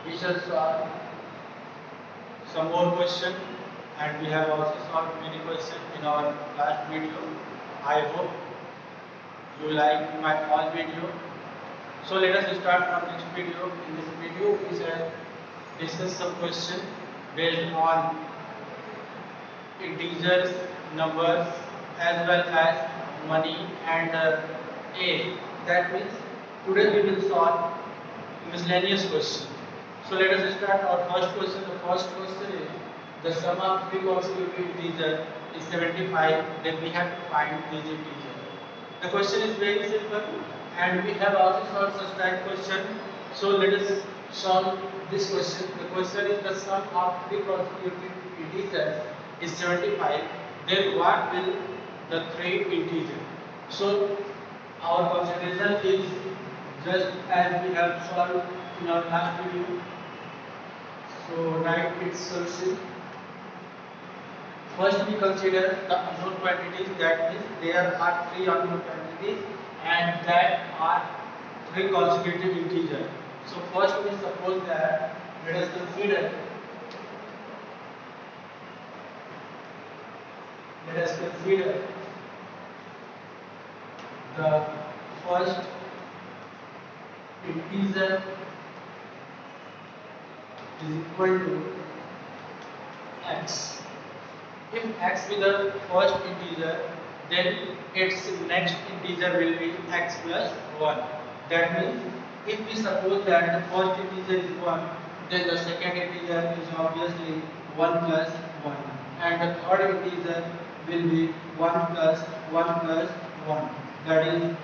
We shall solve some more questions, and we have also solved many questions in our last video. I hope you like my all video. So let us start from next video. In this video, we shall discuss some questions based on integers, numbers, as well as money and age. That means today we will solve miscellaneous question. So let us start our first question. The first question is the sum of three consecutive integers is 75. Then we have to find this integer. The question is very simple, and we have also solved such type question. So let us solve this question. The question is the sum of three consecutive integers is 75. Then what will the three integer? So our concentration is just as we have solved in our last video. So write its solution. First we consider the unknown quantities, that means there are three unknown quantities and that are three consecutive integers. So first we suppose that let us consider the first integer is equal to x. If x is the first integer, then its next integer will be x plus 1. That means if we suppose that the first integer is 1, then the second integer is obviously 1 plus 1. And the third integer will be 1 plus 1 plus 1. That is,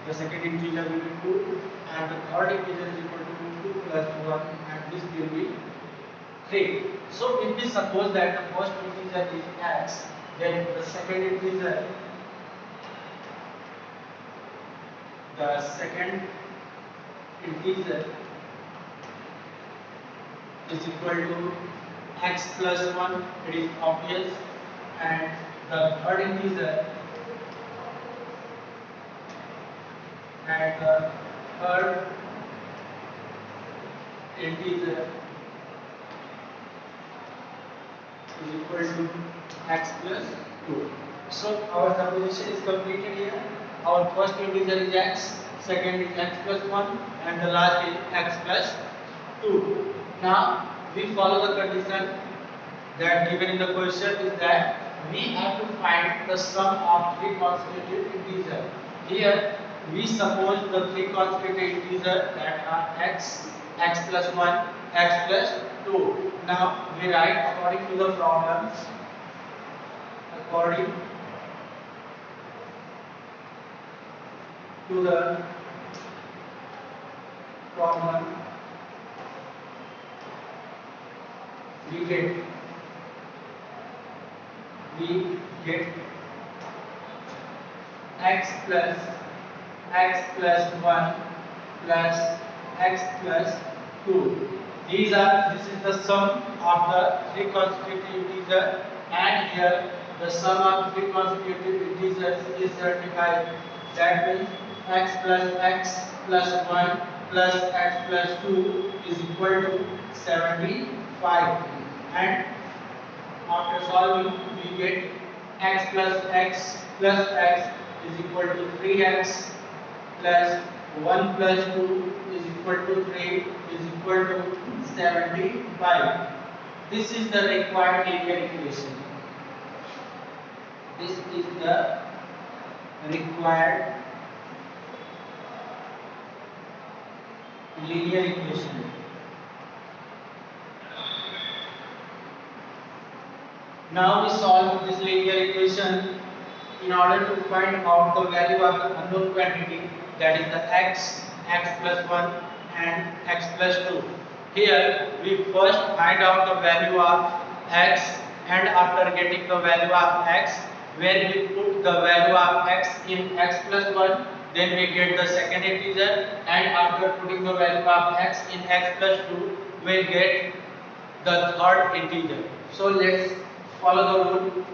the second integer will be 2 and the third integer is equal to 2 plus 1 and this will be 3. So if we suppose that the first integer is x, then the second integer is equal to x plus 1, it is obvious, and the third integer is equal to x plus 2. So our composition is completed here. Our first integer is x, second is x plus 1 and the last is x plus 2. Now we follow the condition that given in the question is that we have to find the sum of three consecutive integers. Here we suppose the three consecutive integers that are x, x plus 1, x plus 2. Now we write according to the problem. According to the problem, we get x plus 1 plus x plus 2. This is the sum of the three consecutive integers, and here the sum of three consecutive integers is 75. That means x plus 1 plus x plus 2 is equal to 75. And after solving, we get x plus x is equal to 3x plus 1 plus 2 is equal to 3 is equal to 75. This is the required linear equation. This is the required linear equation. Now we solve this linear equation in order to find out the value of the unknown quantity, that is the x plus 1 and x plus 2. Here we first find out the value of x, and after getting the value of x, when we put the value of x in x plus 1, then we get the second integer, and after putting the value of x in x plus 2, we get the third integer. So let's follow the rule.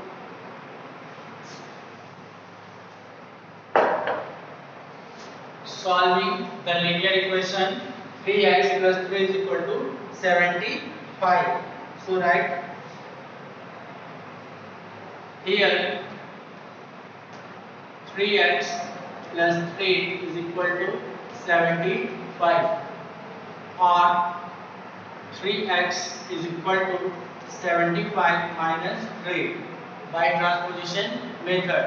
Solving the linear equation, 3x plus 3 is equal to 75. So write here 3x plus 3 is equal to 75, or 3x is equal to 75 minus 3 by transposition method,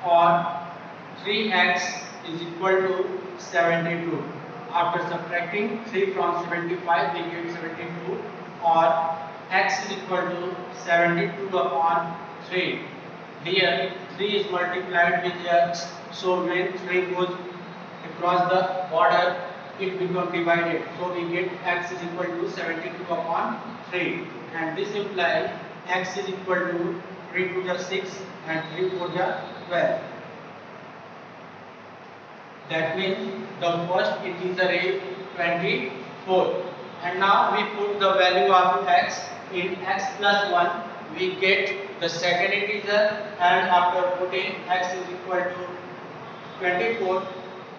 or 3x is equal to 72. After subtracting 3 from 75 we get 72, or x is equal to 72 upon 3. Here 3 is multiplied with x, so when 3 goes across the border it becomes divided, so we get x is equal to 72 upon 3, and this implies x is equal to 3 to the 6 and 3 to the 12. That means the first integer is 24, and now we put the value of x in x plus 1, we get the second integer, and after putting x is equal to 24,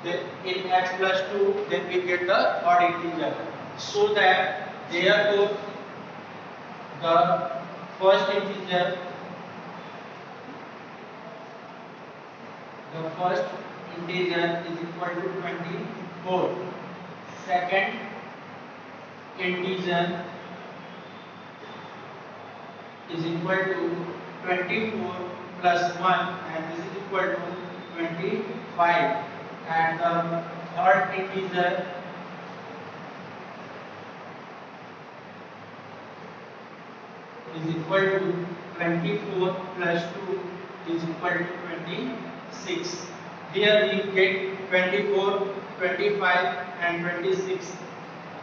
then in x plus 2, then we get the third integer. So that therefore the first integer is equal to 24. Second integer is equal to 24 plus 1, and this is equal to 25. And the third integer is equal to 24 plus 2 is equal to 26. Here we get 24, 25 and 26.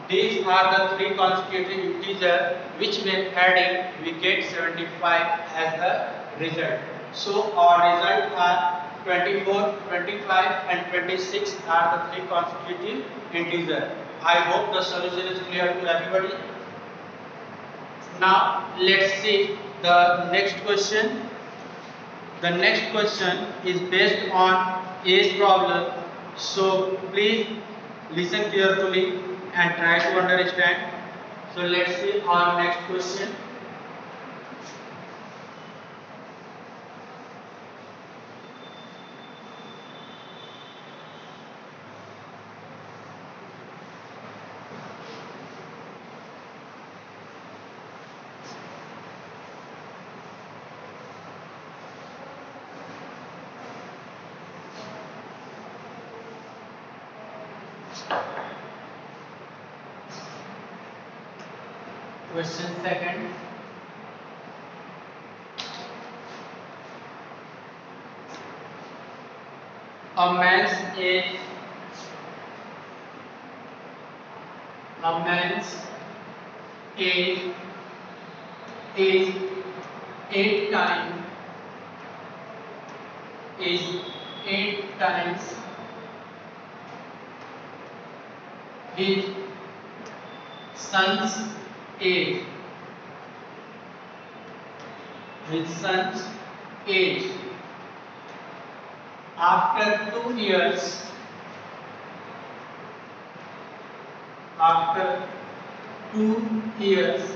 These are the three consecutive integers which when adding we get 75 as the result. So our result are 24, 25 and 26 are the three consecutive integers. I hope the solution is clear to everybody. Now let's see the next question. The next question is based on A's problem. So please listen carefully and try to understand. So let's see our next question. Question second. A man's age is 8 times his son's age. After 2 years,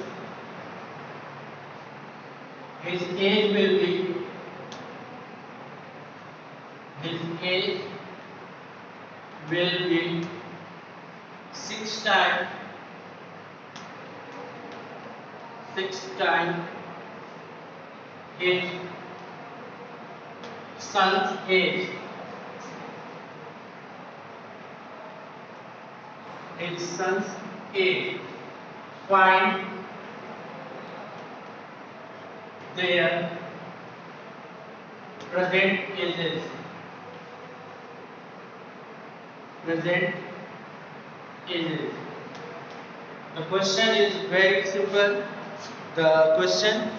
his age will be 6 times his son's age. Find their present ages. The question is very simple. The question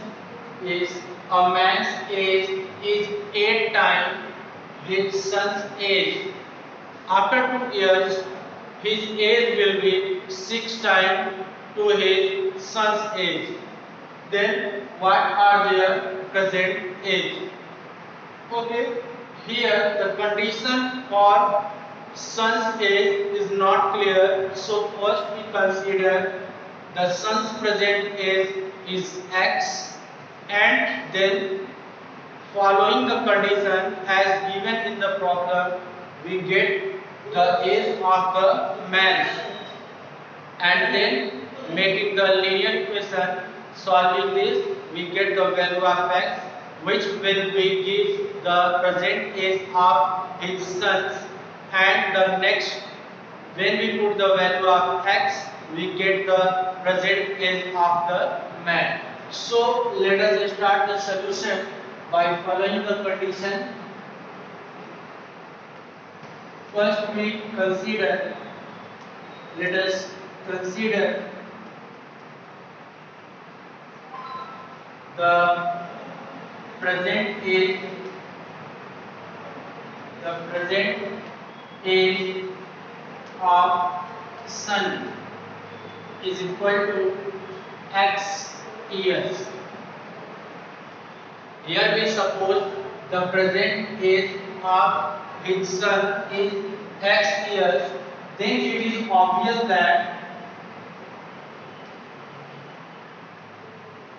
is a man's age is 8 times his son's age. After 2 years, his age will be 6 times to his son's age. Then what are their present age? Okay, here the condition for son's age is not clear, so first we consider the son's present age is x, and then following the condition as given in the problem, we get the age of the man, and then making the linear equation, solving this, we get the value of x, which will be give the present age of his sons, and the next, when we put the value of x, we get the present age of the man. So let us start the solution by following the condition. First we consider, let us consider the present age, of son is equal to x years. Here we suppose the present age of his son is x years, then it is obvious that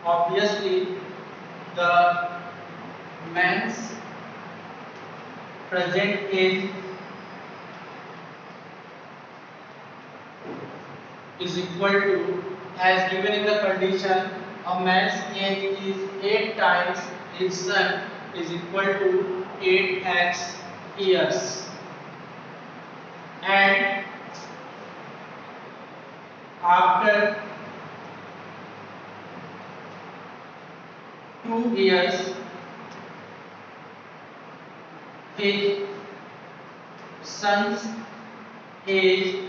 obviously the man's present age is equal to, as given in the condition, a man's age is 8 times his son is equal to 8x years, and after 2 years his son's age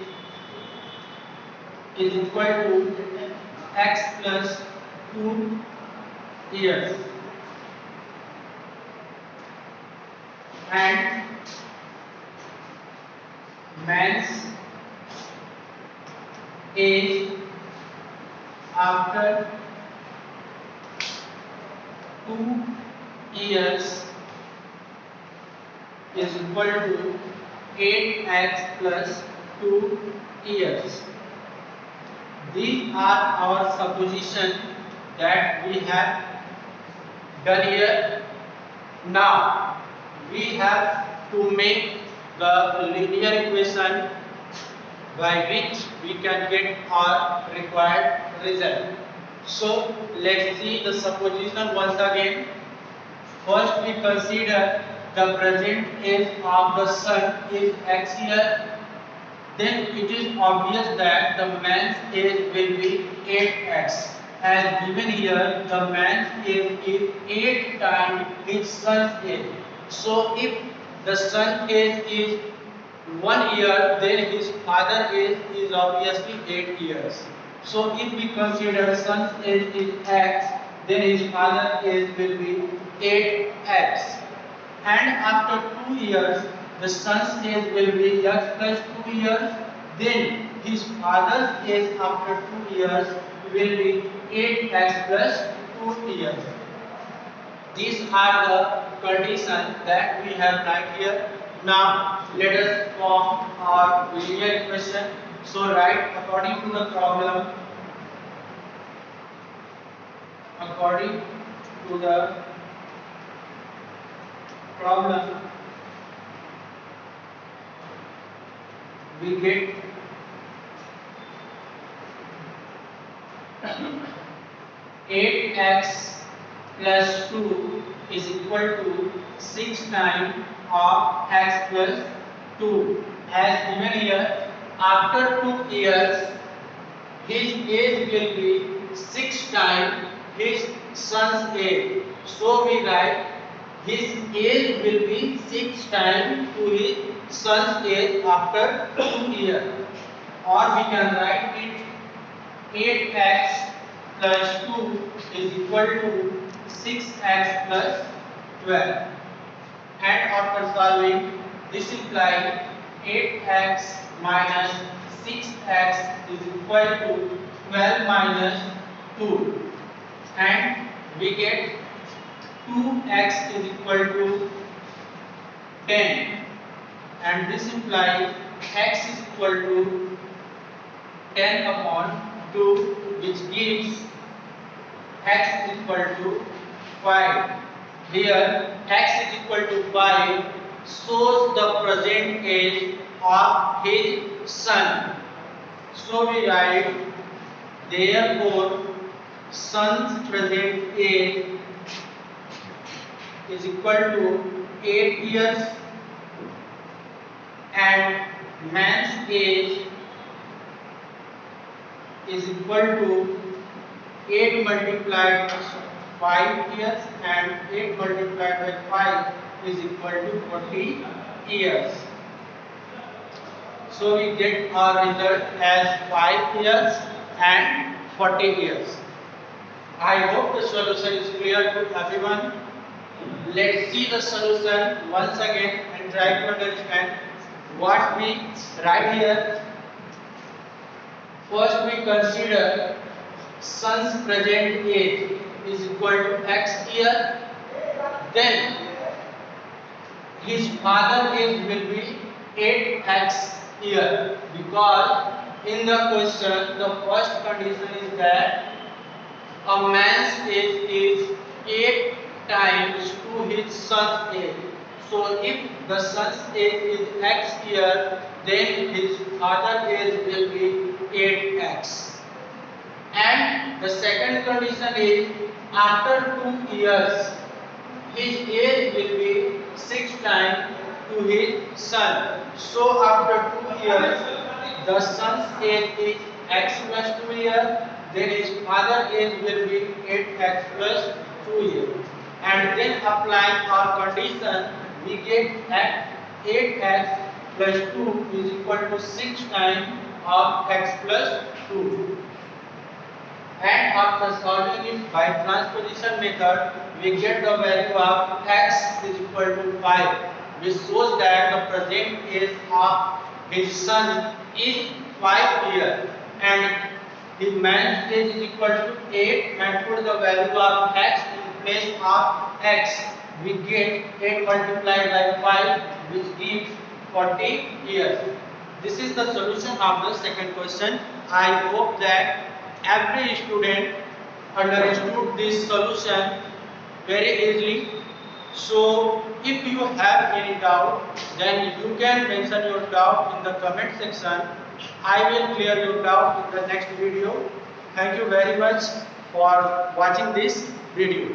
is equal to x plus 2 years, and man's age after 2 years is equal to 8x plus 2 years. These are our supposition that we have done here. Now we have to make the linear equation by which we can get our required result. So let's see the supposition once again. First we consider the present age of the son is x year. Then it is obvious that the man's age will be 8x. As given here, the man's age is 8 times his son's age. So if the son's age is 1 year, then his father's age is obviously 8 years. So if we consider son's age is x, then his father's age will be 8x. And after 2 years, the son's age will be x plus 2 years. Then his father's age after 2 years will be 8x plus 2 years. These are the conditions that we have right here. Now let us form our linear equation. So write according to the problem. According to the problem, we get 8x plus 2 is equal to 6 times of x plus 2. As given here, after 2 years, his age will be 6 times his son's age. So we write his age will be 6 times to his son's age after 2 years. Or we can write it 8x plus 2 is equal to 6x plus 12. And after solving, this implies 8x minus 6x is equal to 12 minus 2. And we get 2x is equal to 10. and this implies x is equal to 10 upon 2, which gives x is equal to 5. Here x is equal to 5 shows the present age of his son. So we write, therefore son's present age is equal to 8 years and man's age is equal to 8 multiplied by 5 years, and 8 multiplied by 5 is equal to 40 years. So we get our result as 5 years and 40 years. I hope the solution is clear to everyone. Let's see the solution once again and try to understand what we write here. First we consider son's present age is equal to x year. Then his father age will be 8x year, because in the question the first condition is that a man's age is 8 times to his son's age. So if the son's age is x year, then his father's age will be 8x. And the second condition is after 2 years his age will be 6 times to his son. So after 2 years the son's age is x plus 2 years, then his father's age will be 8x plus 2 years. And then applying our condition, we get that 8x plus 2 is equal to 6 times of x plus 2. And after solving it by transposition method, we get the value of x is equal to 5, which shows that the present age of his son is 5 years, and the man's age is equal to 8, and put the value of x in place of x, we get 8 multiplied by 5, which gives 40 years. This is the solution of the second question. I hope that every student understood this solution very easily. So if you have any doubt, then you can mention your doubt in the comment section. I will clear your doubt in the next video. Thank you very much for watching this video.